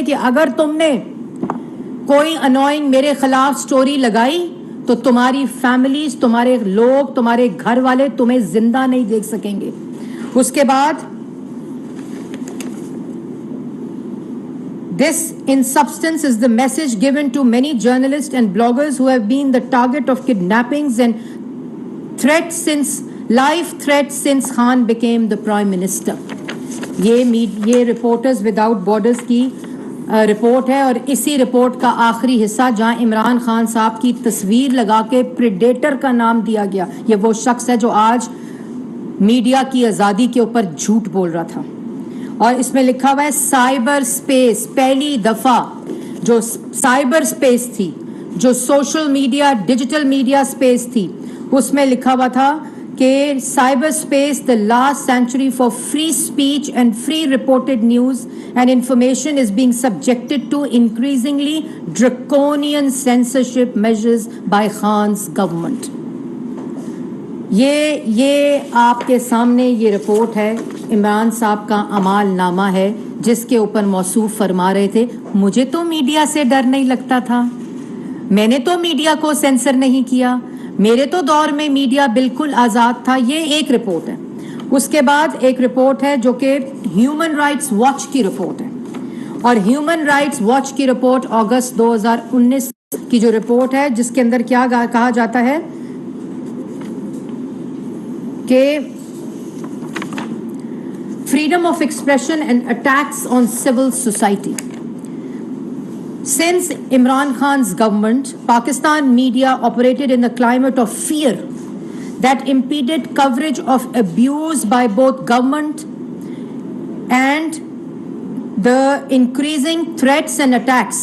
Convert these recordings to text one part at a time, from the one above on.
کہ اگر تم نے کوئی انوائنگ میرے خلاف سٹوری لگائی تو تمہاری فیملیز، تمہارے لوگ، تمہارے گھر والے تمہیں زندہ نہیں دیکھ سکیں گے. اس کے بعد this in substance is the message given to many journalists and bloggers who have been the target of kidnappings and threats since life threats since Khan became the prime minister. یہ رپورٹرز وداؤٹ بارڈرز کی report ہے، اور اسی report کا آخری حصہ جہاں عمران خان صاحب کی تصویر لگا کے پریڈیٹر کا نام دیا گیا. یہ وہ شخص ہے جو آج میڈیا کی آزادی کے اوپر جھوٹ بول رہا تھا. اور اس میں لکھا ہوا ہے سائبر سپیس. پہلی دفعہ جو سائبر سپیس تھی، جو social media digital media space تھی، اس میں لکھا ہوا تھا کہ cyber space the last century for free speech and free reported news and information is being subjected to increasingly draconian censorship measures by Khan's government. یہ آپ کے سامنے یہ رپورٹ ہے، عمران صاحب کا اعمال نامہ ہے، جس کے اوپر موصوف فرما رہے تھے مجھے تو میڈیا سے ڈر نہیں لگتا تھا، میں نے تو میڈیا کو سینسر نہیں کیا، میرے تو دور میں میڈیا بالکل آزاد تھا. یہ ایک رپورٹ ہے. اس کے بعد ایک رپورٹ ہے جو کہ ہیومن رائٹس واچ کی رپورٹ ہے، اور ہیومن رائٹس واچ کی رپورٹ اگست 2019 کی جو رپورٹ ہے، جس کے اندر کیا کہا جاتا ہے کہ freedom of expression and attacks on civil society. Since Imran Khan's government, Pakistan media operated in a climate of fear that impeded coverage of abuse by both government and the increasing threats and attacks.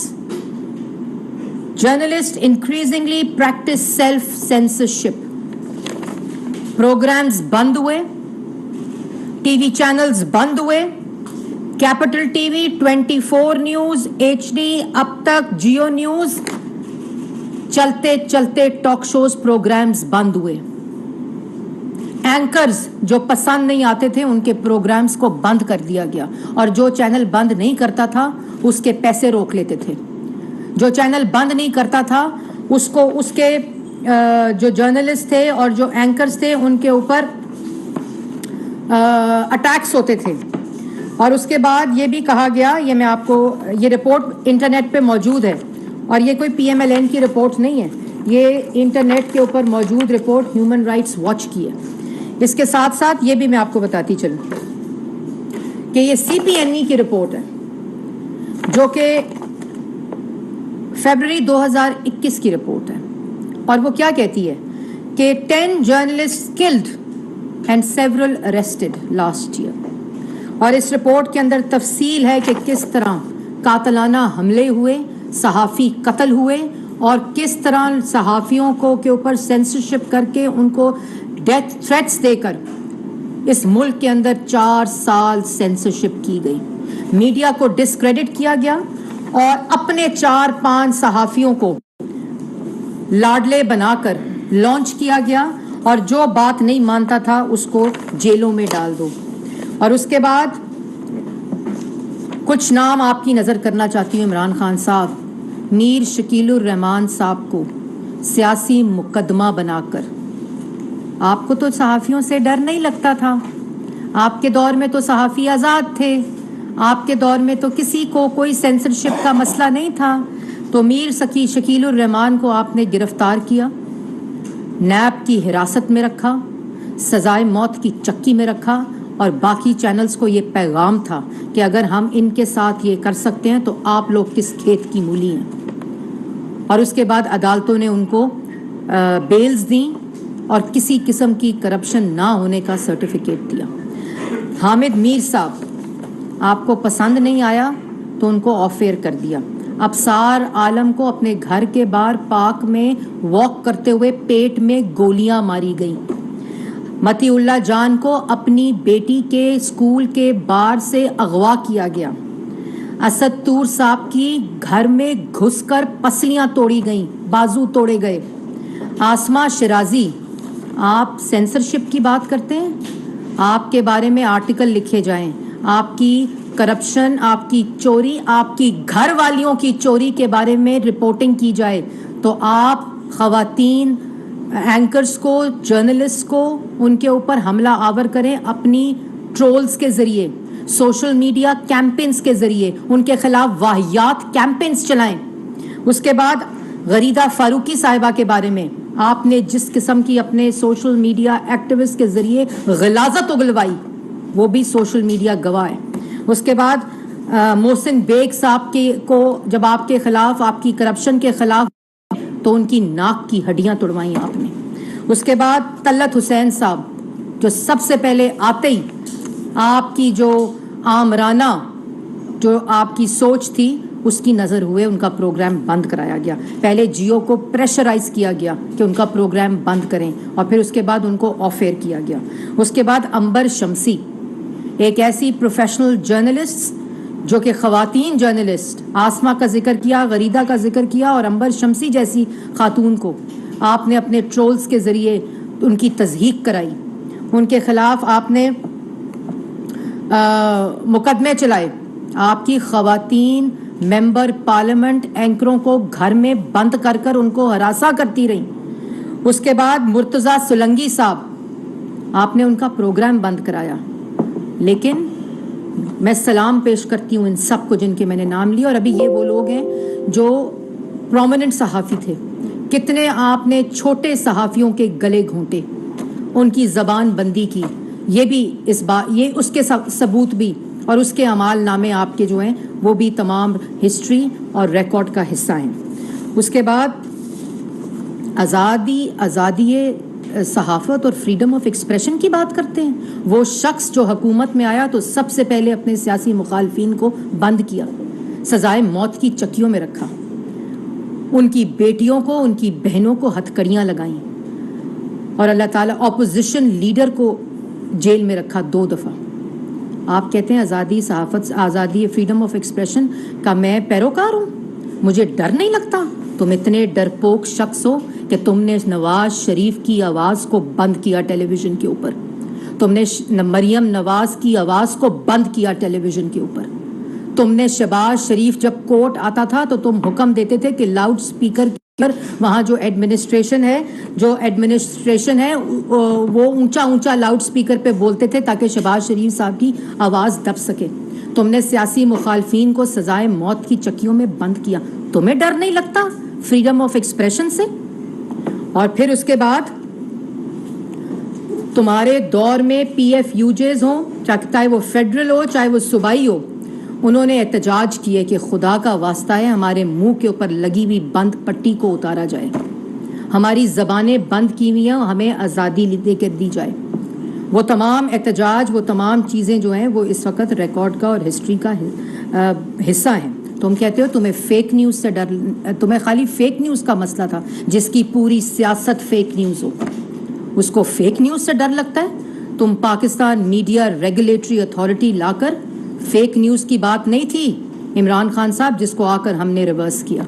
Journalists increasingly practice self-censorship. Programs بند ہوئے، TV channels بند ہوئے، capital TV, 24 news, HD، اب تک Jio news, چلتے چلتے talk shows programmes بند ہوئے. اینکرز جو پسند نہیں آتے تھے ان کے پروگرامز کو بند کر دیا گیا، اور جو چینل بند نہیں کرتا تھا اس کے پیسے روک لیتے تھے. جو چینل بند نہیں کرتا تھا اس کو اس کے جو جرنلسٹ تھے اور جو اینکرز تھے ان کے اوپر اٹیکس ہوتے تھے. اور اس کے بعد یہ بھی کہا گیا، یہ میں آپ کو یہ رپورٹ انٹرنیٹ پہ موجود ہے، اور یہ کوئی PMLN کی رپورٹ نہیں ہے، یہ انٹرنیٹ کے اوپر موجود رپورٹ ہیومن رائٹس واچ کی ہے. اس کے ساتھ ساتھ یہ بھی میں آپ کو بتاتی چلوں کہ یہ CPNE کی رپورٹ ہے جو کہ فیبروری 2021 کی رپورٹ ہے، اور وہ کیا کہتی ہے کہ 10 journalists killed and several arrested last year. اور اس رپورٹ کے اندر تفصیل ہے کہ کس طرح قاتلانہ حملے ہوئے، صحافی قتل ہوئے، اور کس طرح صحافیوں کو کے اوپر سینسرشپ کر کے ان کو ڈیتھ تھریٹس دے کر اس ملک کے اندر 4 سال سینسرشپ کی گئی. میڈیا کو ڈسکریڈٹ کیا گیا اور اپنے 4-5 صحافیوں کو لاڈلے بنا کر لانچ کیا گیا، اور جو بات نہیں مانتا تھا اس کو جیلوں میں ڈال دو. اور اس کے بعد کچھ نام آپ کی نظر کرنا چاہتی ہوں. عمران خان صاحب میر شکیل الرحمان صاحب کو سیاسی مقدمہ بنا کر، آپ کو تو صحافیوں سے ڈر نہیں لگتا تھا، آپ کے دور میں تو صحافی آزاد تھے، آپ کے دور میں تو کسی کو کوئی سینسرشپ کا مسئلہ نہیں تھا. تو میر شکیل الرحمان کو آپ نے گرفتار کیا، نیب کی حراست میں رکھا، سزائے موت کی چکی میں رکھا، اور باقی چینلز کو یہ پیغام تھا کہ اگر ہم ان کے ساتھ یہ کر سکتے ہیں تو آپ لوگ کس کھیت کی مولی ہیں. اور اس کے بعد عدالتوں نے ان کو بیلز دیں اور کسی قسم کی کرپشن نہ ہونے کا سرٹیفکیٹ دیا. حامد میر صاحب آپ کو پسند نہیں آیا تو ان کو آف ایئر کر دیا. ابصار عالم کو اپنے گھر کے باہر پارک میں واک کرتے ہوئے پیٹ میں گولیاں ماری گئیں. متی اللہ جان کو اپنی بیٹی کے اسکول کے باہر سے اغوا کیا گیا. اسد طور صاحب کی گھر میں گھس کر پسلیاں توڑی گئیں، بازو توڑے گئے. آسما شرازی، آپ سینسرشپ کی بات کرتے ہیں، آپ کے بارے میں آرٹیکل لکھے جائیں، آپ کی کرپشن، آپ کی چوری، آپ کی گھر والیوں کی چوری کے بارے میں رپورٹنگ کی جائے تو آپ خواتین اینکرز کو، جرنلسٹ کو ان کے اوپر حملہ آور کریں اپنی ٹرولز کے ذریعے، سوشل میڈیا کیمپینز کے ذریعے ان کے خلاف واہیات کیمپینز چلائیں. اس کے بعد غریدہ فاروقی صاحبہ کے بارے میں آپ نے جس قسم کی اپنے سوشل میڈیا ایکٹیوسٹ کے ذریعے غلاظت اگلوائی وہ بھی سوشل میڈیا گواہ ہے. اس کے بعد محسن بیگ صاحب کو جب آپ کے خلاف، آپ کی کرپشن کے خلاف، تو ان کی ناک کی ہڈیاں توڑوائیں آپ نے. اس کے بعد طلعت حسین صاحب جو سب سے پہلے آتے ہی آپ کی جو آمرانہ جو آپ کی سوچ تھی اس کی نظر ہوئے ان کا پروگرام بند کرایا گیا. پہلے جیو کو پریشرائز کیا گیا کہ ان کا پروگرام بند کریں اور پھر اس کے بعد ان کو آف ایئر کیا گیا. اس کے بعد عنبر شمسی، ایک ایسی پروفیشنل جرنلسٹ جو کہ خواتین جرنلسٹ، آسما کا ذکر کیا، غریدہ کا ذکر کیا، اور عنبر شمسی جیسی خاتون کو آپ نے اپنے ٹرولز کے ذریعے ان کی تضحیق کرائی. ان کے خلاف آپ نے مقدمے چلائے. آپ کی خواتین ممبر پارلیمنٹ اینکروں کو گھر میں بند کر کر ان کو ہراساں کرتی رہیں. اس کے بعد مرتضیٰ سولنگی صاحب، آپ نے ان کا پروگرام بند کرایا. لیکن میں سلام پیش کرتی ہوں ان سب کو جن کے میں نے نام لیے، اور ابھی یہ وہ لوگ ہیں جو پرومیننٹ صحافی تھے. کتنے آپ نے چھوٹے صحافیوں کے گلے گھونٹے، ان کی زبان بندی کی. یہ بھی یہ اس کے ثبوت بھی اور اس کے اعمال نامے آپ کے جو ہیں وہ بھی تمام ہسٹری اور ریکارڈ کا حصہ ہیں. اس کے بعد آزادی صحافت اور فریڈم آف ایکسپریشن کی بات کرتے ہیں. وہ شخص جو حکومت میں آیا تو سب سے پہلے اپنے سیاسی مخالفین کو بند کیا، سزائے موت کی چکیوں میں رکھا، ان کی بیٹیوں کو، ان کی بہنوں کو ہتھکڑیاں لگائیں، اور اللہ تعالیٰ اپوزیشن لیڈر کو جیل میں رکھا 2 دفعہ. آپ کہتے ہیں آزادی صحافت، آزادی فریڈم آف ایکسپریشن کا میں پیروکار ہوں، مجھے ڈر نہیں لگتا. تم اتنے ڈرپوک شخص ہو کہ تم نے نواز شریف کی آواز کو بند کیا ٹیلی ویژن کے اوپر. تم نے مریم نواز کی آواز کو بند کیا ٹیلی ویژن کے اوپر. تم نے شہباز شریف جب کورٹ آتا تھا تو تم حکم دیتے تھے کہ لاؤڈ سپیکر پر وہاں جو ایڈمنسٹریشن ہے وہ اونچا لاؤڈ سپیکر پہ بولتے تھے تاکہ شہباز شریف صاحب کی آواز دب سکے. تم نے سیاسی مخالفین کو سزائے موت کی چکیوں میں بند کیا. تمہیں ڈر نہیں لگتا فریڈم آف ایکسپریشن سے؟ اور پھر اس کے بعد تمہارے دور میں پی ایف یوجز ہوں، چاہے وہ فیڈرل ہو چاہے وہ صوبائی ہو، انہوں نے احتجاج کیے کہ خدا کا واسطہ ہے ہمارے منہ کے اوپر لگی ہوئی بند پٹی کو اتارا جائے، ہماری زبانیں بند کی ہوئی ہیں، ہمیں آزادی دے کے دی جائے. وہ تمام احتجاج، وہ تمام چیزیں جو ہیں وہ اس وقت ریکارڈ کا اور ہسٹری کا حصہ ہیں. تم کہتے ہو تمہیں فیک نیوز سے ڈر، تمہیں خالی فیک نیوز کا مسئلہ تھا، جس کی پوری سیاست فیک نیوز ہو اس کو فیک نیوز سے ڈر لگتا ہے. تم پاکستان میڈیا ریگولیٹری اتھارٹی لا کر، فیک نیوز کی بات نہیں تھی عمران خان صاحب جس کو آ کر ہم نے ریورس کیا.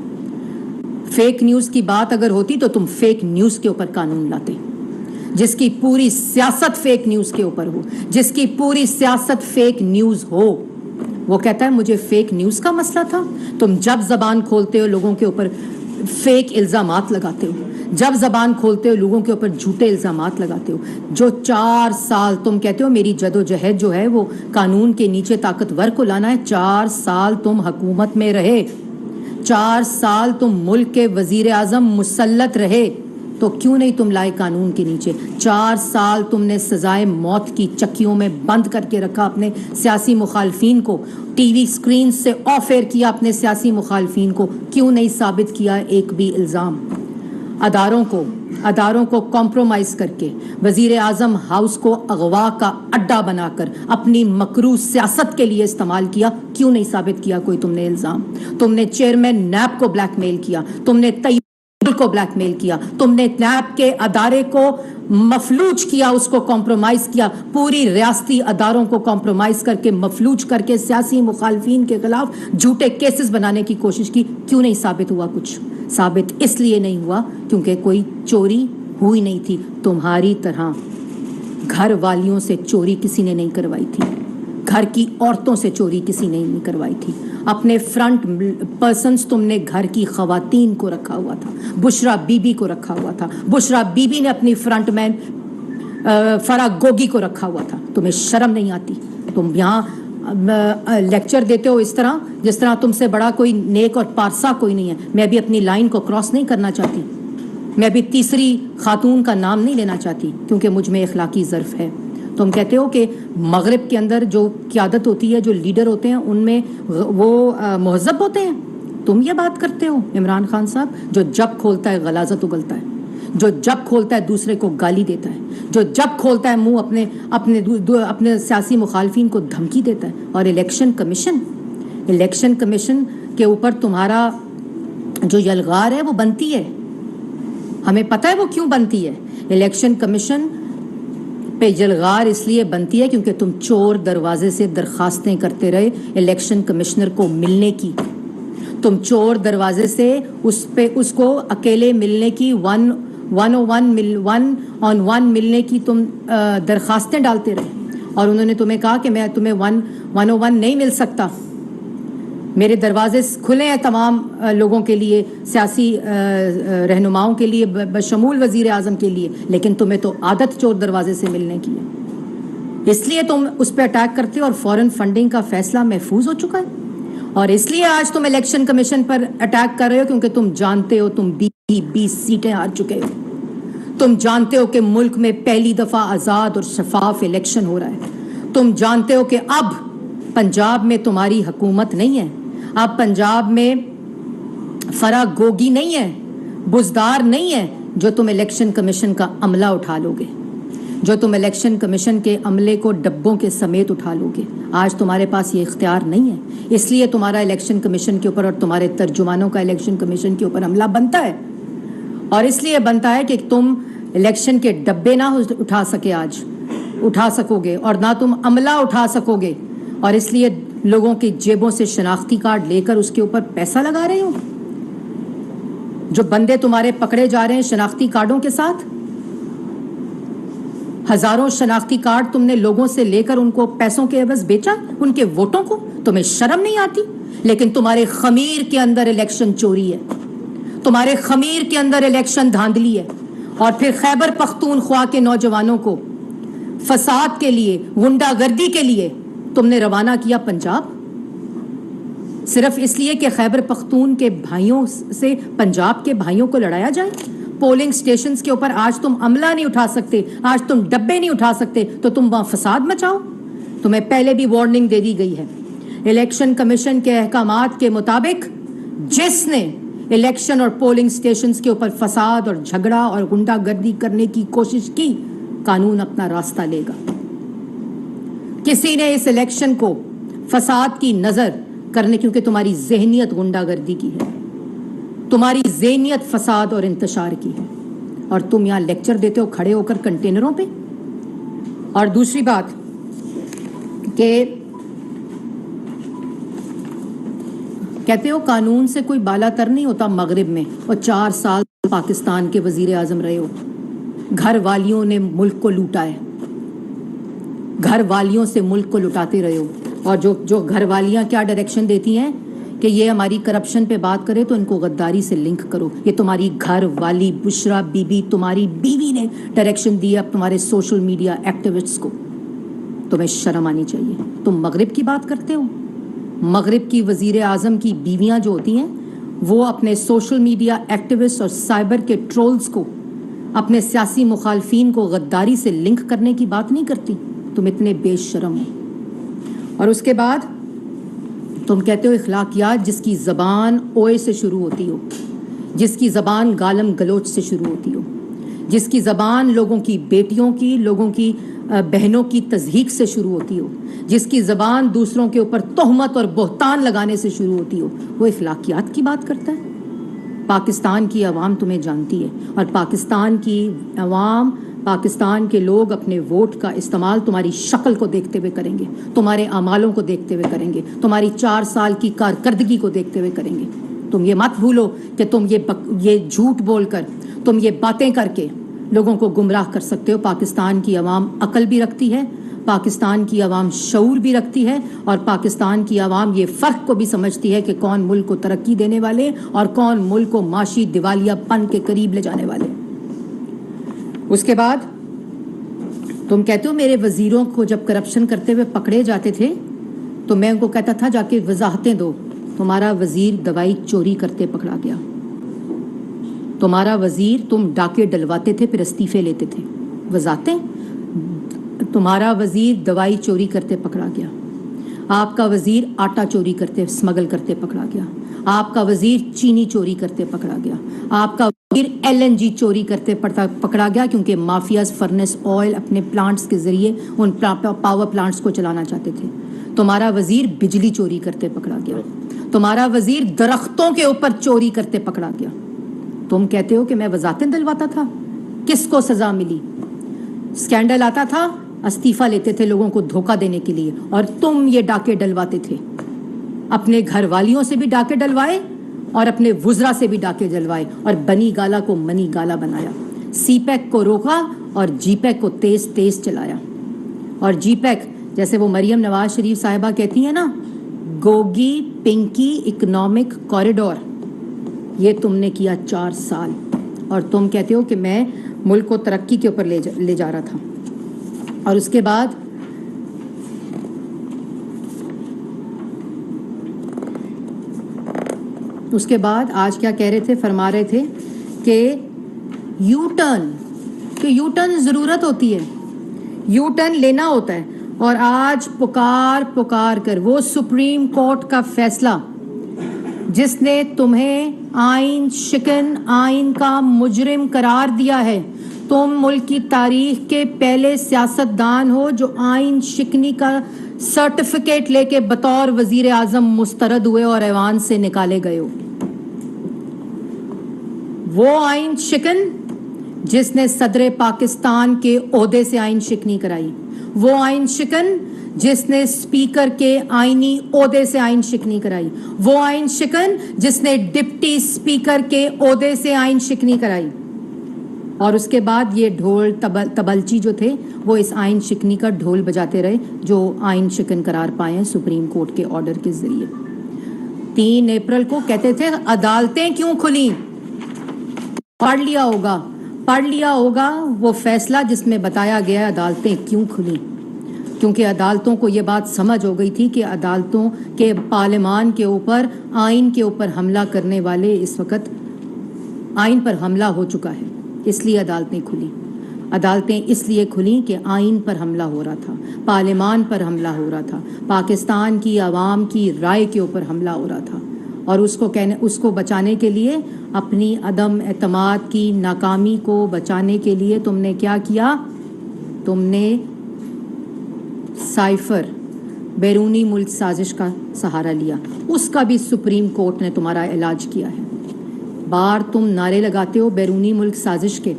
فیک نیوز کی بات اگر ہوتی تو تم فیک نیوز کے اوپر قانون لاتے، جس کی پوری سیاست فیک نیوز کے اوپر ہو، جس کی پوری سیاست فیک نیوز ہو. وہ کہتا ہے مجھے فیک نیوز کا مسئلہ تھا. تم جب زبان کھولتے ہو لوگوں کے اوپر فیک الزامات لگاتے ہو، جب زبان کھولتے ہو لوگوں کے اوپر جھوٹے الزامات لگاتے ہو. جو 4 سال تم کہتے ہو میری جدوجہد جو ہے وہ قانون کے نیچے طاقتور کو لانا ہے، 4 سال تم حکومت میں رہے، 4 سال تم ملک کے وزیر اعظم مسلط رہے، تو کیوں نہیں تم لائے قانون کے نیچے؟ 4 سال تم نے سزائے موت کی چکیوں میں بند کر کے رکھا اپنے سیاسی مخالفین کو، ٹی وی سکرین سے آف ایئر کیا اپنے سیاسی مخالفین کو. کیوں نہیں ثابت کیا ایک بھی الزام؟ اداروں کو کمپرومائز کر کے وزیر اعظم ہاؤس کو اغوا کا اڈا بنا کر اپنی مکروہ سیاست کے لیے استعمال کیا. کیوں نہیں ثابت کیا کوئی تم نے الزام؟ تم نے چیئرمین نیب کو بلیک میل کیا، تم نے کو بلیک میل کیا، تم نے نیب کے ادارے کو مفلوج کیا، اس کو کمپرومائز کیا، پوری ریاستی اداروں کو کمپرومائز کر کے مفلوج کر کے سیاسی مخالفین کے خلاف جھوٹے کیسز بنانے کی کوشش کی. کیوں نہیں ثابت ہوا کچھ؟ ثابت اس لیے نہیں ہوا کیونکہ کوئی چوری ہوئی نہیں تھی. تمہاری طرح گھر والیوں سے چوری کسی نے نہیں کروائی تھی. گھر کی عورتوں سے چوری کسی نے نہیں کروائی تھی. اپنے فرنٹ پرسنز تم نے گھر کی خواتین کو رکھا ہوا تھا. بشرا بی بی کو رکھا ہوا تھا. بشرا بی بی نے اپنی فرنٹ مین فرا گوگی کو رکھا ہوا تھا. تمہیں شرم نہیں آتی؟ تم یہاں لیکچر دیتے ہو اس طرح جس طرح تم سے بڑا کوئی نیک اور پارسا کوئی نہیں ہے. میں بھی اپنی لائن کو کراس نہیں کرنا چاہتی. میں بھی تیسری خاتون کا نام نہیں لینا چاہتی کیونکہ مجھ میں اخلاقی ظرف ہے. تم کہتے ہو کہ مغرب کے اندر جو قیادت ہوتی ہے, جو لیڈر ہوتے ہیں, ان میں وہ مہذب ہوتے ہیں. تم یہ بات کرتے ہو عمران خان صاحب, جو جب کھولتا ہے غلاظت اگلتا ہے, جو جب کھولتا ہے دوسرے کو گالی دیتا ہے, جو جب کھولتا ہے منہ اپنے سیاسی مخالفین کو دھمکی دیتا ہے. اور الیکشن کمیشن کے اوپر تمہارا جو یلغار ہے وہ بنتی ہے. ہمیں پتہ ہے وہ کیوں بنتی ہے. الیکشن کمیشن پہ یلغار اس لیے بنتی ہے کیونکہ تم چور دروازے سے درخواستیں کرتے رہے الیکشن کمشنر کو ملنے کی. تم چور دروازے سے اس کو اکیلے ملنے کی 1-on-1 ملنے کی تم درخواستیں ڈالتے رہے, اور انہوں نے تمہیں کہا کہ میں تمہیں 1-on-1 نہیں مل سکتا. میرے دروازے کھلے ہیں تمام لوگوں کے لیے, سیاسی رہنماؤں کے لیے بشمول وزیر اعظم کے لیے, لیکن تمہیں تو عادت چور دروازے سے ملنے کی ہے. اس لیے تم اس پہ اٹیک کرتے ہو, اور فورن فنڈنگ کا فیصلہ محفوظ ہو چکا ہے. اور اس لیے آج تم الیکشن کمیشن پر اٹیک کر رہے ہو کیونکہ تم جانتے ہو تم 20 سیٹیں ہار چکے ہو. تم جانتے ہو کہ ملک میں پہلی دفعہ آزاد اور شفاف الیکشن ہو رہا ہے. تم جانتے ہو کہ اب پنجاب میں تمہاری حکومت نہیں ہے. اب پنجاب میں فرا گوگی نہیں ہے, بزدار نہیں ہے, جو تم الیکشن کمیشن کا عملہ اٹھا لو گے, جو تم الیکشن کمیشن کے عملے کو ڈبوں کے سمیت اٹھا لو گے. آج تمہارے پاس یہ اختیار نہیں ہے. اس لیے تمہارا الیکشن کمیشن کے اوپر اور تمہارے ترجمانوں کا الیکشن کمیشن کے اوپر عملہ بنتا ہے. اور اس لیے بنتا ہے کہ تم الیکشن کے ڈبے نہ اٹھا سکو گے اور نہ تم عملہ اٹھا سکو گے. اور اس لیے لوگوں کی جیبوں سے شناختی کارڈ لے کر اس کے اوپر پیسہ لگا رہے ہو. جو بندے تمہارے پکڑے جا رہے ہیں شناختی کارڈوں کے ساتھ, ہزاروں شناختی کارڈ تم نے لوگوں سے لے کر ان کو پیسوں کے عوض بیچا, ان کے ووٹوں کو. تمہیں شرم نہیں آتی؟ لیکن تمہارے خمیر کے اندر الیکشن چوری ہے, تمہارے خمیر کے اندر الیکشن دھاندلی ہے. اور پھر خیبر پختونخوا کے نوجوانوں کو فساد کے لیے, غنڈہ گردی کے لیے تم نے روانہ کیا پنجاب, صرف اس لیے کہ خیبر پختون کے بھائیوں سے پنجاب کے بھائیوں کو لڑایا جائے. پولنگ سٹیشنز کے اوپر آج تم عملہ نہیں اٹھا سکتے, آج تم ڈبے نہیں اٹھا سکتے, تو تم وہاں فساد مچاؤ. تمہیں پہلے بھی وارننگ دے دی گئی ہے. الیکشن کمیشن کے احکامات کے مطابق جس نے الیکشن اور پولنگ سٹیشنز کے اوپر فساد اور جھگڑا اور غنڈہ گردی کرنے کی کوشش کی, قانون اپنا راستہ لے گا. کسی نے اس الیکشن کو فساد کی نظر کرنے, کیونکہ تمہاری ذہنیت غنڈہ گردی کی ہے, تمہاری ذہنیت فساد اور انتشار کی ہے, اور تم یہاں لیکچر دیتے ہو کھڑے ہو کر کنٹینروں پہ. اور دوسری بات کہ کہتے ہو قانون سے کوئی بالا تر نہیں ہوتا مغرب میں, اور 4 سال پاکستان کے وزیر اعظم رہے ہو. گھر والیوں نے ملک کو لوٹا ہے, گھر والیوں سے ملک کو لٹاتے رہے ہو. اور جو گھر والیاں کیا ڈائریکشن دیتی ہیں کہ یہ ہماری کرپشن پہ بات کرے تو ان کو غداری سے لنک کرو. یہ تمہاری گھر والی بشرا بی بی, تمہاری بیوی نے ڈائریکشن دی اب تمہارے سوشل میڈیا ایکٹیوسٹس کو. تمہیں شرم آنی چاہیے. تم مغرب کی بات کرتے ہو. مغرب کی وزیر اعظم کی بیویاں جو ہوتی ہیں وہ اپنے سوشل میڈیا ایکٹیوسٹ اور سائبر کے ٹرولز کو, اپنے سیاسی مخالفین کو غداری سے لنک کرنے کی بات نہیں کرتی. تم اتنے بے شرم ہو. اور اس کے بعد تم کہتے ہو اخلاقیات, جس کی زبان اوئے سے شروع ہوتی ہو, جس کی زبان گالم گلوچ سے شروع ہوتی ہو, جس کی زبان لوگوں کی بیٹیوں کی, لوگوں کی بہنوں کی تضحیک سے شروع ہوتی ہو, جس کی زبان دوسروں کے اوپر تہمت اور بہتان لگانے سے شروع ہوتی ہو, وہ اخلاقیات کی بات کرتا ہے. پاکستان کی عوام تمہیں جانتی ہے, اور پاکستان کی عوام, پاکستان کے لوگ اپنے ووٹ کا استعمال تمہاری شکل کو دیکھتے ہوئے کریں گے, تمہارے اعمالوں کو دیکھتے ہوئے کریں گے, تمہاری 4 سال کی کارکردگی کو دیکھتے ہوئے کریں گے. تم یہ مت بھولو کہ تم یہ جھوٹ بول کر, تم یہ باتیں کر کے لوگوں کو گمراہ کر سکتے ہو. پاکستان کی عوام عقل بھی رکھتی ہے, پاکستان کی عوام شعور بھی رکھتی ہے اور پاکستان کی عوام یہ فرق کو بھی سمجھتی ہے کہ کون ملک کو ترقی دینے والے اور کون ملک کو معاشی دیوالیہ پن کے قریب لے جانے والے۔ اس کے بعد تم کہتے ہو میرے وزیروں کو جب کرپشن کرتے ہوئے پکڑے جاتے تھے تو میں ان کو کہتا تھا جا کے وضاحتیں دو۔ تمہارا وزیر دوائی چوری کرتے پکڑا گیا، تمہارا وزیر تم ڈاکے ڈلواتے تھے پھر استعفے لیتے تھے، وضاحتیں۔ تمہارا وزیر دوائی چوری کرتے پکڑا گیا، آپ کا وزیر آٹا چوری کرتے اسمگل کرتے پکڑا گیا، آپ کا وزیر چینی چوری کرتے پکڑا گیا، آپ کا وزیر LNG چوری کرتے پکڑا گیا کیونکہ مافیاز فرنس آئل اپنے پلانٹس کے ذریعے ان پاور پلانٹس کو چلانا چاہتے تھے۔ تمہارا وزیر بجلی چوری کرتے پکڑا گیا، تمہارا وزیر درختوں کے اوپر چوری کرتے پکڑا گیا۔ تم کہتے ہو کہ میں وضاحتیں دلواتا تھا، کس کو سزا ملی؟ اسکینڈل آتا تھا استعفیٰ لیتے تھے لوگوں کو دھوکہ دینے کے لیے، اور تم یہ ڈاکے ڈلواتے تھے، اپنے گھر والیوں سے بھی ڈاکے ڈلوائے اور اپنے وزراء سے بھی ڈاکے ڈلوائے اور بنی گالا کو منی گالا بنایا، سی پیک کو روکا اور جی پیک کو تیز تیز چلایا۔ اور جی پیک جیسے وہ مریم نواز شریف صاحبہ کہتی ہیں نا، گوگی پنکی اکنامک کوریڈور، یہ تم نے کیا 4 سال، اور تم کہتے ہو کہ میں ملک کو ترقی کے اوپر لے جا رہا تھا۔ اور اس کے بعد آج کیا کہہ رہے تھے، فرما رہے تھے کہ یو ٹرن ضرورت ہوتی ہے، یو ٹرن لینا ہوتا ہے، اور آج پکار کر وہ سپریم کورٹ کا فیصلہ جس نے تمہیں آئین شکن آئین کا مجرم قرار دیا ہے، تم ملک کی تاریخ کے پہلے سیاستدان ہو جو آئین شکنی کا سرٹیفکیٹ لے کے بطور وزیر اعظم مسترد ہوئے اور ایوان سے نکالے گئے ہو۔ وہ آئین شکن جس نے صدر پاکستان کے عہدے سے آئین شکنی کرائی، وہ آئین شکن جس نے اسپیکر کے آئینی عہدے سے آئین شکنی کرائی، وہ آئین شکن جس نے ڈپٹی اسپیکر کے عہدے سے آئین شکنی کرائی، اور اس کے بعد یہ ڈھول تبلچی جو تھے وہ اس آئین شکنی کا ڈھول بجاتے رہے جو آئین شکن قرار پائے ہیں سپریم کورٹ کے آرڈر کے ذریعے۔ 3 اپریل کو کہتے تھے عدالتیں کیوں کھلیں، پڑھ لیا ہوگا وہ فیصلہ جس میں بتایا گیا عدالتیں کیوں کھلیں، کیونکہ عدالتوں کو یہ بات سمجھ ہو گئی تھی کہ عدالتوں کے پارلیمان کے اوپر آئین کے اوپر حملہ کرنے والے اس وقت آئین پر حملہ ہو چکا ہے، اس لیے عدالتیں کھلیں۔ عدالتیں اس لیے کھلیں کہ آئین پر حملہ ہو رہا تھا، پارلیمان پر حملہ ہو رہا تھا، پاکستان کی عوام کی رائے کے اوپر حملہ ہو رہا تھا، اور اس کو بچانے کے لیے، اپنی عدم اعتماد کی ناکامی کو بچانے کے لیے تم نے کیا کیا؟ تم نے سائفر بیرونی ملک سازش کا سہارا لیا، اس کا بھی سپریم کورٹ نے تمہارا علاج کیا ہے۔ بار تم نعرے لگاتے ہو بیرونی ملک سازش کے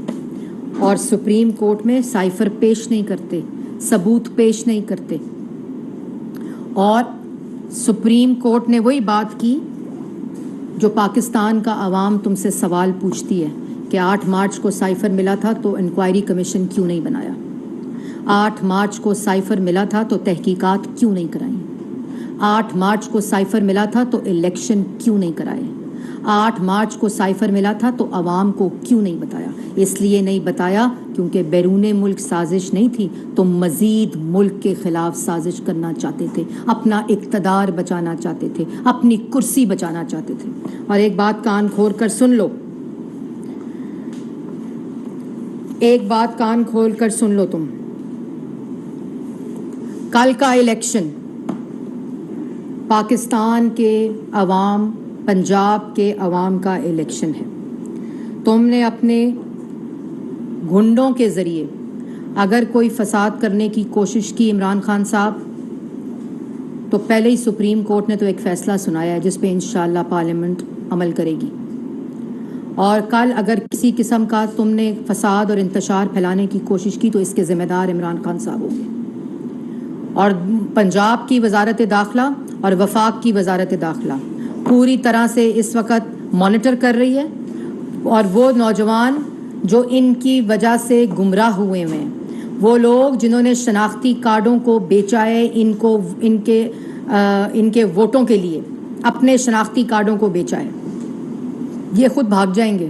اور سپریم کورٹ میں سائفر پیش نہیں کرتے، ثبوت پیش نہیں کرتے، اور سپریم کورٹ نے وہی بات کی جو پاکستان کا عوام تم سے سوال پوچھتی ہے کہ 8 مارچ کو سائفر ملا تھا تو انکوائری کمیشن کیوں نہیں بنایا، 8 مارچ کو سائفر ملا تھا تو تحقیقات کیوں نہیں کرائیں، 8 مارچ کو سائفر ملا تھا تو الیکشن کیوں نہیں کرائے، 8 مارچ کو سائفر ملا تھا تو عوام کو کیوں نہیں بتایا؟ اس لیے نہیں بتایا کیونکہ بیرون ملک سازش نہیں تھی، تم مزید ملک کے خلاف سازش کرنا چاہتے تھے، اپنا اقتدار بچانا چاہتے تھے، اپنی کرسی بچانا چاہتے تھے۔ اور ایک بات کان کھول کر سن لو، ایک بات کان کھول کر سن لو، تم کل کا الیکشن پاکستان کے عوام، پنجاب کے عوام کا الیکشن ہے۔ تم نے اپنے گنڈوں کے ذریعے اگر کوئی فساد کرنے کی کوشش کی عمران خان صاحب، تو پہلے ہی سپریم کورٹ نے تو ایک فیصلہ سنایا ہے جس پہ انشاءاللہ پارلیمنٹ عمل کرے گی، اور کل اگر کسی قسم کا تم نے فساد اور انتشار پھیلانے کی کوشش کی تو اس کے ذمہ دار عمران خان صاحب ہوں گے۔ اور پنجاب کی وزارت داخلہ اور وفاق کی وزارت داخلہ پوری طرح سے اس وقت مانیٹر کر رہی ہے، اور وہ نوجوان جو ان کی وجہ سے گمراہ ہوئے ہیں، وہ لوگ جنہوں نے شناختی کارڈوں کو بیچا ہے ان کے ووٹوں کے لیے اپنے شناختی کارڈوں کو بیچا ہے، یہ خود بھاگ جائیں گے۔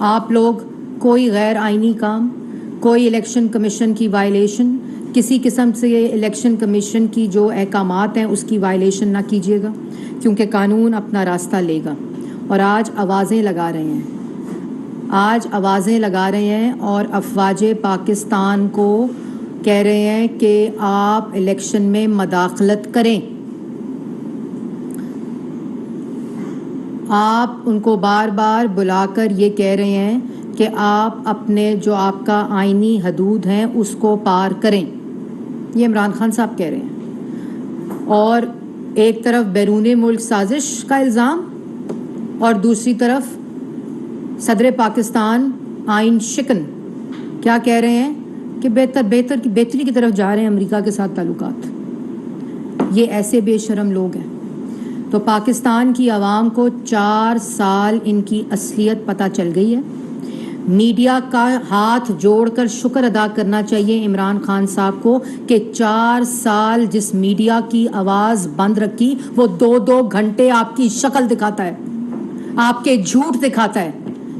آپ لوگ کوئی غیر آئینی کام، کوئی الیکشن کمیشن کی وائلیشن، کسی قسم سے الیکشن کمیشن کی جو احکامات ہیں اس کی وائلیشن نہ کیجیے گا، کیونکہ قانون اپنا راستہ لے گا۔ اور آج آوازیں لگا رہے ہیں اور افواج پاکستان کو کہہ رہے ہیں کہ آپ الیکشن میں مداخلت کریں۔ آپ ان کو بار بار بلا کر یہ کہہ رہے ہیں کہ آپ اپنے جو آپ کا آئینی حدود ہیں اس کو پار کریں، یہ عمران خان صاحب کہہ رہے ہیں۔ اور ایک طرف بیرون ملک سازش کا الزام اور دوسری طرف صدر پاکستان آئین شکن کیا کہہ رہے ہیں کہ بہتری کی طرف جا رہے ہیں امریکہ کے ساتھ تعلقات۔ یہ ایسے بے شرم لوگ ہیں۔ تو پاکستان کی عوام کو 4 سال ان کی اصلیت پتہ چل گئی ہے۔ میڈیا کا ہاتھ جوڑ کر شکر ادا کرنا چاہیے عمران خان صاحب کو کہ 4 سال جس میڈیا کی آواز بند رکھی وہ 2 گھنٹے آپ کی شکل دکھاتا ہے، آپ کے جھوٹ دکھاتا ہے،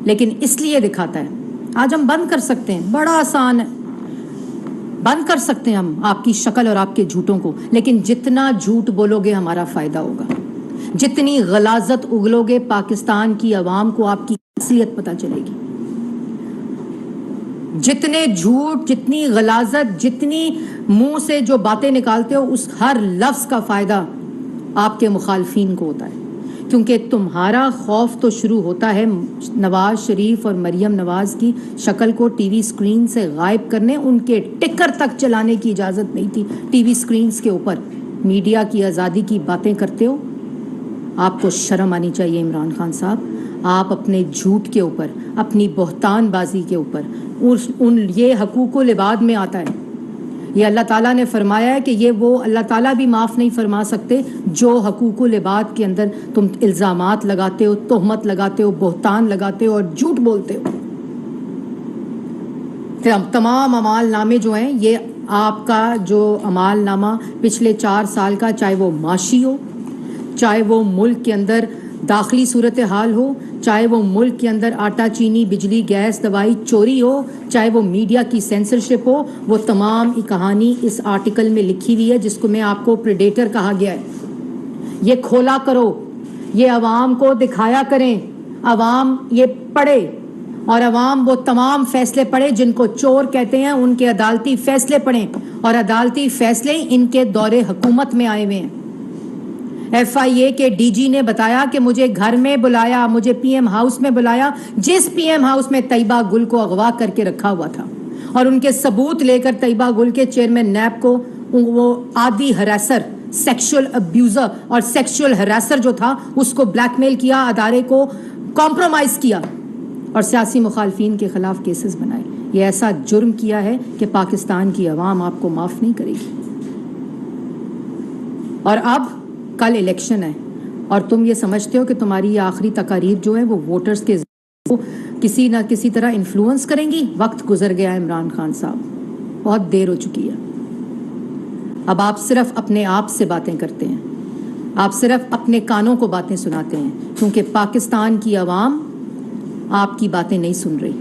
لیکن اس لیے دکھاتا ہے۔ آج ہم بند کر سکتے ہیں، بڑا آسان ہے، بند کر سکتے ہیں ہم آپ کی شکل اور آپ کے جھوٹوں کو، لیکن جتنا جھوٹ بولو گے ہمارا فائدہ ہوگا، جتنی غلاظت اگلو گے پاکستان کی عوام کو آپ کی اصلیت پتہ چلے گی۔ جتنے جھوٹ، جتنی غلاظت، جتنی منہ سے جو باتیں نکالتے ہو اس ہر لفظ کا فائدہ آپ کے مخالفین کو ہوتا ہے، کیونکہ تمہارا خوف تو شروع ہوتا ہے نواز شریف اور مریم نواز کی شکل کو ٹی وی سکرین سے غائب کرنے، ان کے ٹکر تک چلانے کی اجازت نہیں تھی ٹی وی سکرینز کے اوپر۔ میڈیا کی آزادی کی باتیں کرتے ہو، آپ کو شرم آنی چاہیے عمران خان صاحب۔ آپ اپنے جھوٹ کے اوپر، اپنی بہتان بازی کے اوپر، یہ حقوق العباد میں آتا ہے۔ یہ اللہ تعالیٰ نے فرمایا ہے کہ یہ وہ اللہ تعالیٰ بھی معاف نہیں فرما سکتے جو حقوق العباد کے اندر تم الزامات لگاتے ہو، تہمت لگاتے ہو، بہتان لگاتے ہو اور جھوٹ بولتے ہو۔ تمام اعمال نامے جو ہیں، یہ آپ کا جو اعمال نامہ پچھلے 4 سال کا، چاہے وہ معاشی ہو، چاہے وہ ملک کے اندر داخلی صورتحال ہو، چاہے وہ ملک کے اندر آٹا چینی بجلی گیس دوائی چوری ہو، چاہے وہ میڈیا کی سینسرشپ ہو، وہ تمام کہانی اس آرٹیکل میں لکھی ہوئی ہے جس کو میں آپ کو پریڈیٹر کہا گیا ہے۔ یہ کھولا کرو، یہ عوام کو دکھایا کریں، عوام یہ پڑھے اور عوام وہ تمام فیصلے پڑھے جن کو چور کہتے ہیں، ان کے عدالتی فیصلے پڑھیں، اور عدالتی فیصلے ان کے دور حکومت میں آئے ہوئے ہیں۔ ایف آئی اے کے ڈی جی نے بتایا کہ مجھے گھر میں بلایا، مجھے پی ایم ہاؤس میں بلایا، جس پی ایم ہاؤس میں طیبہ گل کو اغوا کر کے رکھا ہوا تھا، اور ان کے ثبوت لے کر طیبہ گل کے چیئرمین نیب کو وہ عادی ہراسر، سیکشول ابیوزر اور سیکشول ہراسر جو تھا اس کو بلیک میل کیا، ادارے کو کمپرومائز کیا اور سیاسی مخالفین کے خلاف کیسز بنائے۔ یہ ایسا جرم کیا ہے کہ پاکستان کی عوام آپ کو معاف نہیں کرے گی۔ اور اب کل الیکشن ہے اور تم یہ سمجھتے ہو کہ تمہاری یہ آخری تقاریر جو ہے وہ ووٹرز کے کسی نہ کسی طرح انفلوئنس کریں گی۔ وقت گزر گیا ہے عمران خان صاحب، بہت دیر ہو چکی ہے۔ اب آپ صرف اپنے آپ سے باتیں کرتے ہیں، آپ صرف اپنے کانوں کو باتیں سناتے ہیں، کیونکہ پاکستان کی عوام آپ کی باتیں نہیں سن رہی۔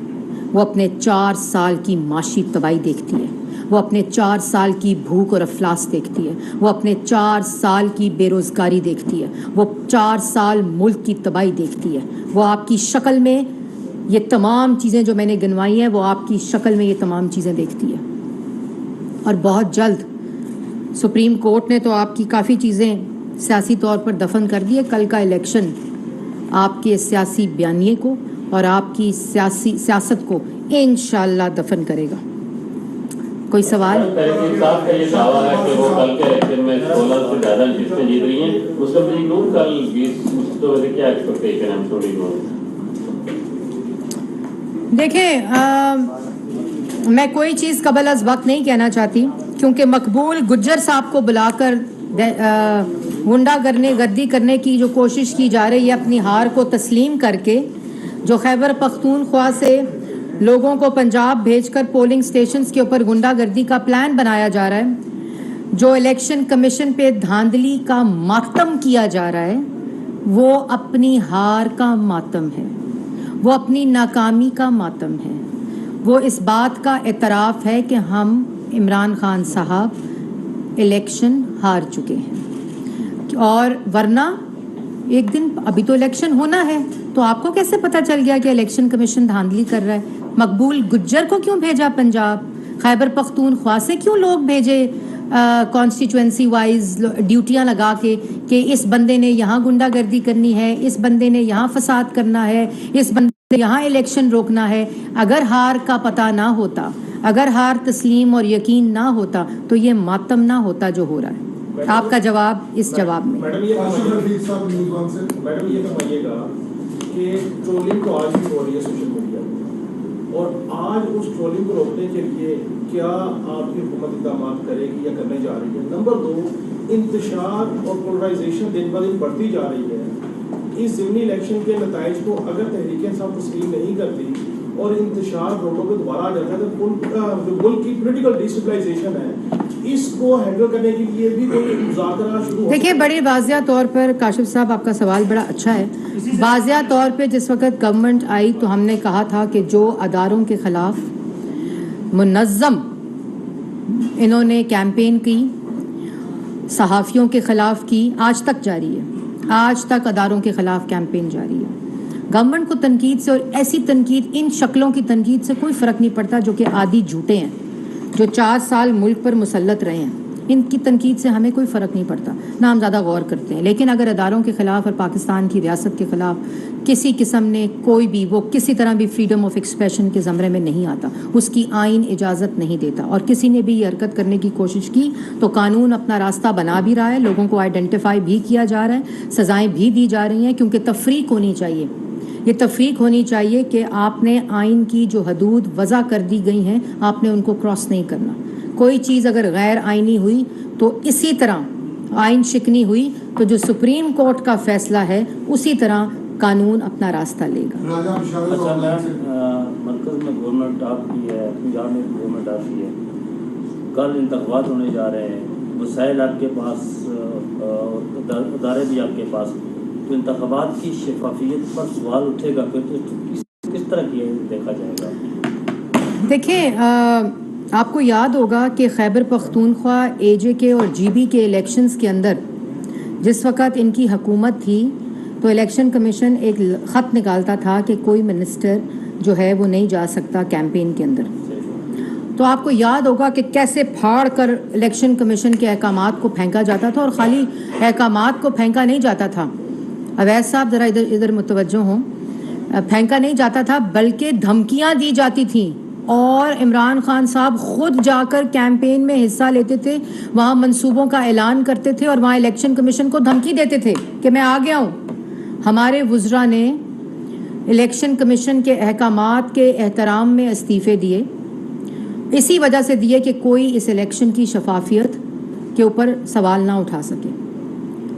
وہ اپنے 4 سال کی معاشی تباہی دیکھتی ہے، وہ اپنے 4 سال کی بھوک اور افلاس دیکھتی ہے، وہ اپنے 4 سال کی بے روزگاری دیکھتی ہے، وہ 4 سال ملک کی تباہی دیکھتی ہے۔ وہ آپ کی شکل میں یہ تمام چیزیں جو میں نے گنوائی ہیں، وہ آپ کی شکل میں یہ تمام چیزیں دیکھتی ہے۔ اور بہت جلد سپریم کورٹ نے تو آپ کی کافی چیزیں سیاسی طور پر دفن کر دی ہے۔ کل کا الیکشن آپ کے سیاسی بیانیے کو اور آپ کی سیاست کو انشاءاللہ دفن کرے گا۔ کوئی سوال؟ صاحب کا یہ دعویٰ ہے کہ وہ کل کے الیکشن میں 16 سے زیادہ نشستیں جیت رہی ہیں، مسلم لیگ نون کل 20 نشستوں میں کیا ایکسپیکٹیشن ہے مسلم لیگ نون؟ دیکھیں، میں کوئی چیز قبل از وقت نہیں کہنا چاہتی، کیونکہ مقبول گجر صاحب کو بلا کر غنڈہ گردی کرنے کی جو کوشش کی جا رہی ہے، اپنی ہار کو تسلیم کر کے، جو خیبر پختونخوا سے لوگوں کو پنجاب بھیج کر پولنگ سٹیشنز کے اوپر غنڈہ گردی کا پلان بنایا جا رہا ہے، جو الیکشن کمیشن پہ دھاندلی کا ماتم کیا جا رہا ہے، وہ اپنی ہار کا ماتم ہے، وہ اپنی ناکامی کا ماتم ہے، وہ اس بات کا اعتراف ہے کہ ہم عمران خان صاحب الیکشن ہار چکے ہیں۔ اور ورنہ ایک دن ابھی تو الیکشن ہونا ہے، تو آپ کو کیسے پتہ چل گیا کہ الیکشن کمیشن دھاندلی کر رہا ہے؟ مقبول گجر کو کیوں بھیجا پنجاب؟ خیبر پختونخوا سے کیوں لوگ بھیجے کانسٹیچوئنسی وائز ڈیوٹیاں لگا کے کہ اس بندے نے یہاں غنڈہ گردی کرنی ہے، اس بندے نے یہاں فساد کرنا ہے، اس بندے نے یہاں الیکشن روکنا ہے؟ اگر ہار کا پتہ نہ ہوتا، اگر ہار تسلیم اور یقین نہ ہوتا تو یہ ماتم نہ ہوتا جو ہو رہا ہے۔ آپ کا جواب اس جواب میں۔ میڈم یہ فرمائیے گا کہ ٹرولنگ تو آج بھی ہو رہی ہے سوشل میڈیا پہ، اور آج اس ٹرولنگ کو روکنے کے لیے کیا آپ کی حکومت اقدامات کرے گی یا کرنے جا رہی ہے؟ نمبر 2، انتشار اور پولرائزیشن دن بہ دن بڑھتی جا رہی ہے۔ اس ضمنی الیکشن کے نتائج کو اگر تحریک انصاف تسلیم نہیں کرتی اور انتشار ووٹوں پہ دوبارہ آ جاتا ہے تو ملک کی پولیٹیکل ڈیسٹیبلائزیشن ہے، اس کو ہینڈل کرنے کے لیے بھی کوئی مذاکرہ شروع ہو؟ دیکھیے، بڑے واضح طور پر کاشف صاحب آپ کا سوال بڑا اچھا ہے۔ واضح طور پہ جس وقت گورنمنٹ آئی تو ہم نے کہا تھا کہ جو اداروں کے خلاف منظم انہوں نے کیمپین کی، صحافیوں کے خلاف کی، آج تک جاری ہے، آج تک اداروں کے خلاف کیمپین جاری ہے۔ گورنمنٹ کو تنقید سے، اور ایسی تنقید، ان شکلوں کی تنقید سے کوئی فرق نہیں پڑتا جو کہ عادی جھوٹے ہیں، جو 4 سال ملک پر مسلط رہے ہیں، ان کی تنقید سے ہمیں کوئی فرق نہیں پڑتا، نہ ہم زیادہ غور کرتے ہیں۔ لیکن اگر اداروں کے خلاف اور پاکستان کی ریاست کے خلاف کسی قسم نے کوئی بھی، وہ کسی طرح بھی فریڈم آف ایکسپریشن کے زمرے میں نہیں آتا، اس کی آئین اجازت نہیں دیتا، اور کسی نے بھی یہ حرکت کرنے کی کوشش کی تو قانون اپنا راستہ بنا بھی رہا ہے، لوگوں کو آئیڈینٹیفائی بھی کیا جا رہا ہے، سزائیں بھی دی جا رہی ہیں، کیونکہ تفریق ہونی چاہیے۔ یہ تفریق ہونی چاہیے کہ آپ نے آئین کی جو حدود وضع کر دی گئی ہیں، آپ نے ان کو کراس نہیں کرنا۔ کوئی چیز اگر غیر آئینی ہوئی تو اسی طرح آئین شکنی ہوئی تو جو سپریم کورٹ کا فیصلہ ہے اسی طرح قانون اپنا راستہ لے گا۔ اچھا میم، مرکز میں گورنمنٹ آپ کی ہے، پنجاب میں گورنمنٹ آپ کی ہے، کل انتخابات ہونے جا رہے ہیں، وسائل آپ کے پاس اور ادارے بھی آپ کے پاس، تو انتخابات کی شفافیت پر سوال اٹھے گا، پھر تو کس طرح کی دیکھا جائے گا؟ دیکھیں، آپ کو یاد ہوگا کہ خیبر پختونخوا اے جے کے اور جی بی کے الیکشنز کے اندر جس وقت ان کی حکومت تھی تو الیکشن کمیشن ایک خط نکالتا تھا کہ کوئی منسٹر جو ہے وہ نہیں جا سکتا کیمپین کے اندر۔ تو آپ کو یاد ہوگا کہ کیسے پھاڑ کر الیکشن کمیشن کے احکامات کو پھینکا جاتا تھا، اور خالی احکامات کو پھینکا نہیں جاتا تھا، اویس صاحب ذرا ادھر متوجہ ہوں، پھینکا نہیں جاتا تھا بلکہ دھمکیاں دی جاتی تھیں، اور عمران خان صاحب خود جا کر کیمپین میں حصہ لیتے تھے، وہاں منصوبوں کا اعلان کرتے تھے، اور وہاں الیکشن کمیشن کو دھمکی دیتے تھے کہ میں آ گیا ہوں۔ ہمارے وزراء نے الیکشن کمیشن کے احکامات کے احترام میں استعفے دیے، اسی وجہ سے دیے کہ کوئی اس الیکشن کی شفافیت کے اوپر سوال نہ اٹھا سکے،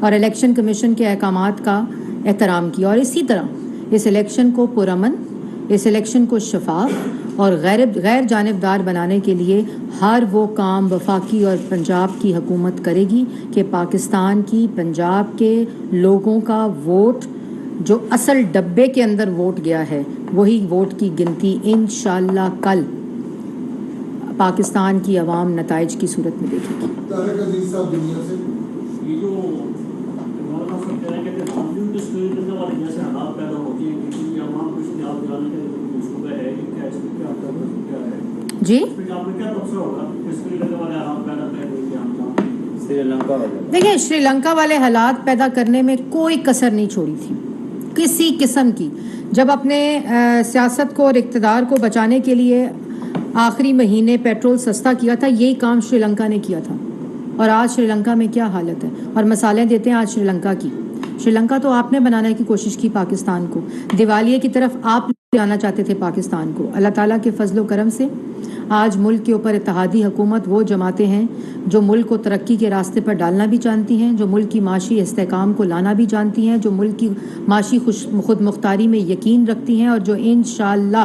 اور الیکشن کمیشن کے احکامات کا احترام کیا، اور اسی طرح اس الیکشن کو پرامن، اس الیکشن کو شفاف اور غیر جانبدار بنانے کے لیے ہر وہ کام وفاقی اور پنجاب کی حکومت کرے گی کہ پاکستان کی، پنجاب کے لوگوں کا ووٹ جو اصل ڈبے کے اندر ووٹ گیا ہے وہی ووٹ کی گنتی انشاءاللہ کل پاکستان کی عوام نتائج کی صورت میں دیکھے گی۔ طارق عزیز صاحب دنیا سے یہ جو عمران صاحب کہہ رہے ہیں کہ قانون ڈسکلوز کرنے والے جیسے حالات پیدا ہوتے ہیں کہ عوام کچھ نہیں آپ جانے کا منصوبہ ہے کہ کیا اس میں کیا ہے جی پنجاب میں کیا تبصرہ ہوگا ڈسکلوز کرنے والے حالات پیدا ہوئے کہ ہم سری لنکا والے، دیکھیں، سری لنکا والے حالات پیدا کرنے میں کوئی کسر نہیں چھوڑی تھی کسی قسم کی۔ جب اپنے سیاست کو اور اقتدار کو بچانے کے لیے آخری مہینے پیٹرول سستا کیا تھا، یہی کام سری لنکا نے کیا تھا، اور آج سری لنکا میں کیا حالت ہے، اور مثالیں دیتے ہیں آج سری لنکا کی۔ سری لنکا تو آپ نے بنانے کی کوشش کی پاکستان کو، دیوالیے کی طرف آپ لے آنا چاہتے تھے پاکستان کو۔ اللہ تعالیٰ کے فضل و کرم سے آج ملک کے اوپر اتحادی حکومت وہ جماعتیں ہیں جو ملک کو ترقی کے راستے پر ڈالنا بھی جانتی ہیں، جو ملک کی معاشی استحکام کو لانا بھی جانتی ہیں، جو ملک کی معاشی خود مختاری میں یقین رکھتی ہیں، اور جو انشاءاللہ